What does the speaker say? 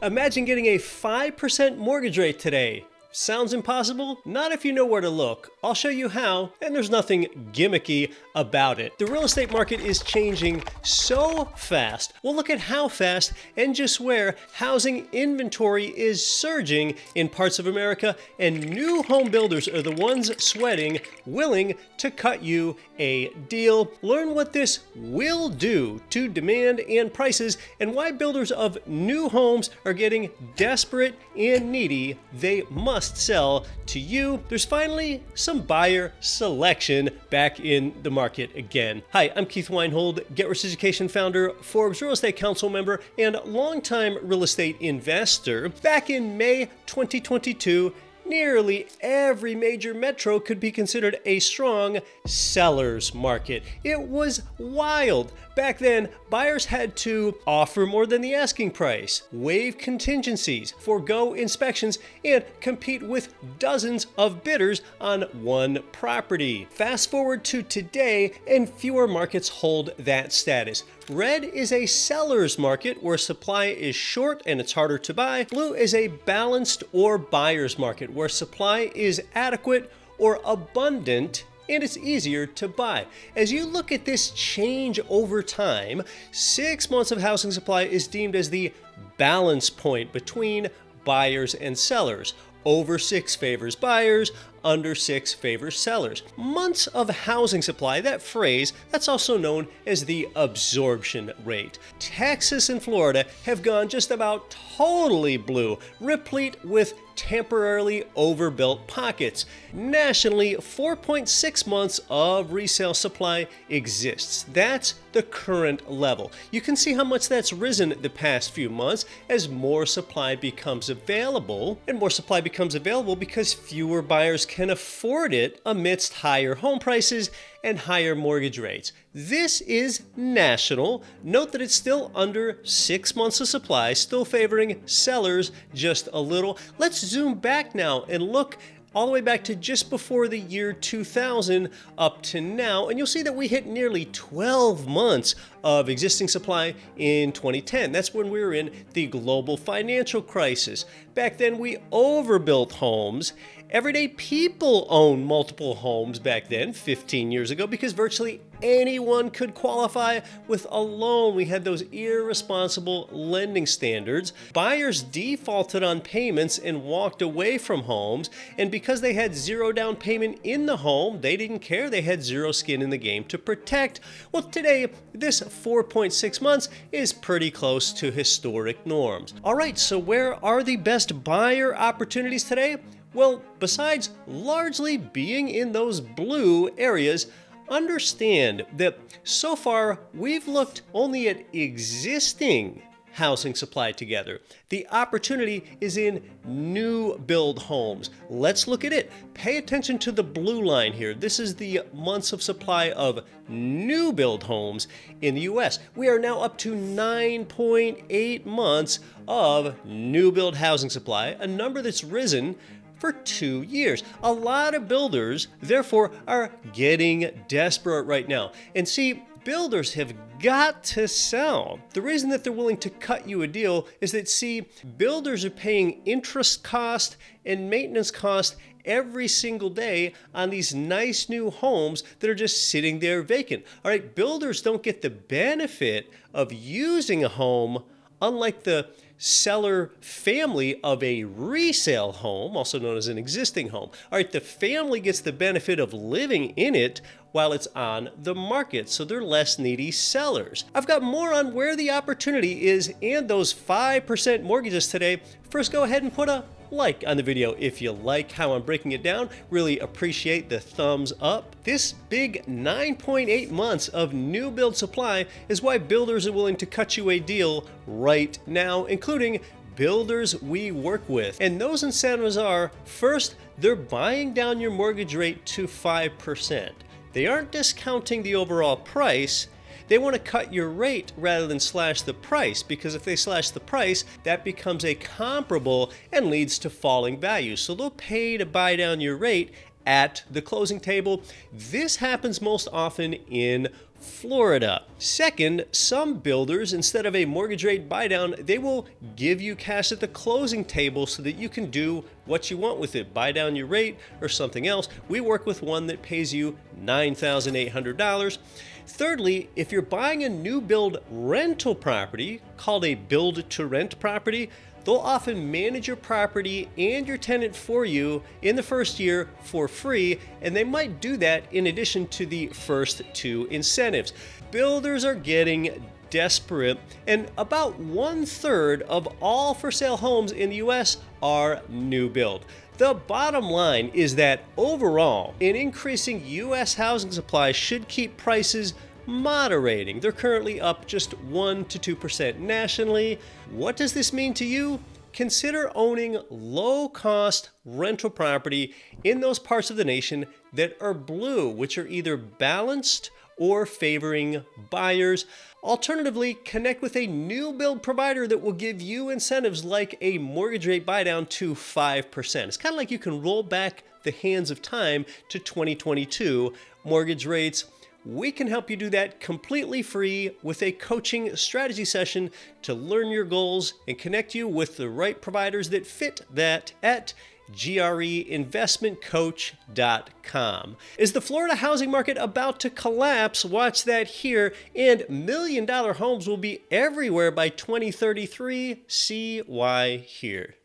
Imagine getting a 5% mortgage rate today. Sounds impossible? Not if you know where to look. I'll show you how, and there's nothing gimmicky about it. The real estate market is changing so fast. We'll look at how fast and just where housing inventory is surging in parts of America, and new home builders are the ones sweating, willing to cut you a deal. Learn what this will do to demand and prices, and why builders of new homes are getting desperate and needy. They must sell to you. There's finally some buyer selection back in the market again. Hi, I'm Keith Weinhold, Get Rich Education founder, Forbes Real Estate Council member, and longtime real estate investor. Back in May 2022, nearly every major metro could be considered a strong seller's market. It was wild. Back then, buyers had to offer more than the asking price, waive contingencies, forego inspections, and compete with dozens of bidders on one property. Fast forward to today, and fewer markets hold that status. Red is a seller's market where supply is short and it's harder to buy. Blue is a balanced or buyer's market where supply is adequate or abundant and it's easier to buy. As you look at this change over time, 6 months of housing supply is deemed as the balance point between buyers and sellers. Over 6 favors buyers, under 6 favors sellers. Months of housing supply, that phrase, that's also known as the absorption rate. Texas and Florida have gone just about totally blue, replete with temporarily overbuilt pockets. Nationally, 4.6 months of resale supply exists. That's the current level. You can see how much that's risen the past few months as more supply becomes available, and more supply becomes available because fewer buyers can afford it amidst higher home prices and higher mortgage rates. This is national. Note that it's still under 6 months of supply, still favoring sellers just a little. Let's zoom back now and look all the way back to just before the year 2000 up to now, and you'll see that we hit nearly 12 months of existing supply in 2010. That's when we were in the global financial crisis. Back then, we overbuilt homes. Everyday people owned multiple homes back then, 15 years ago, because virtually anyone could qualify with a loan. We had those irresponsible lending standards. Buyers defaulted on payments and walked away from homes, and because they had zero down payment in the home, they didn't care. They had zero skin in the game to protect. Well, today, this 4.6 months is pretty close to historic norms. All right, so where are the best buyer opportunities today? Well, besides largely being in those blue areas, understand that so far we've looked only at existing housing supply together. The opportunity is in new build homes. Let's look at it. Pay attention to the blue line here. This is the months of supply of new build homes in the US. We are now up to 9.8 months of new build housing supply, a number that's risen for 2 years. A lot of builders, therefore, are getting desperate right now. And see, builders have got to sell. The reason that they're willing to cut you a deal is that, see, builders are paying interest cost and maintenance cost every single day on these nice new homes that are just sitting there vacant. All right, builders don't get the benefit of using a home, unlike the seller family of a resale home, also known as an existing home. All right, the family gets the benefit of living in it while it's on the market, so they're less needy sellers. I've got more on where the opportunity is and those 5% mortgages today. First, go ahead and put a like on the video if you like how I'm breaking it down. Really appreciate the thumbs up. This big 9.8 months of new build supply is why builders are willing to cut you a deal right now, including builders we work with. And those incentives are, first, they're buying down your mortgage rate to 5%. They aren't discounting the overall price. They want to cut your rate rather than slash the price, because if they slash the price, that becomes a comparable and leads to falling value. So they'll pay to buy down your rate at the closing table. This happens most often in Florida. Second, some builders, instead of a mortgage rate buydown, they will give you cash at the closing table so that you can do what you want with it. Buy down your rate or something else. We work with one that pays you $9,800. Thirdly, if you're buying a new build rental property called a build to rent property, they'll often manage your property and your tenant for you in the first year for free, and they might do that in addition to the first two incentives. Builders are getting desperate, and about 1/3 of all for sale homes in the US are new build. The bottom line is that overall, an increasing US housing supply should keep prices moderating. They're currently up just 1 to 2% nationally. What does this mean to you? Consider owning low-cost rental property in those parts of the nation that are blue, which are either balanced or favoring buyers. Alternatively, connect with a new build provider that will give you incentives like a mortgage rate buydown to 5%. It's kind of like you can roll back the hands of time to 2022 mortgage rates. We can help you do that completely free with a coaching strategy session to learn your goals and connect you with the right providers that fit that at greinvestmentcoach.com. Is the Florida housing market about to collapse? Watch that here. And million-dollar homes will be everywhere by 2033. See why here.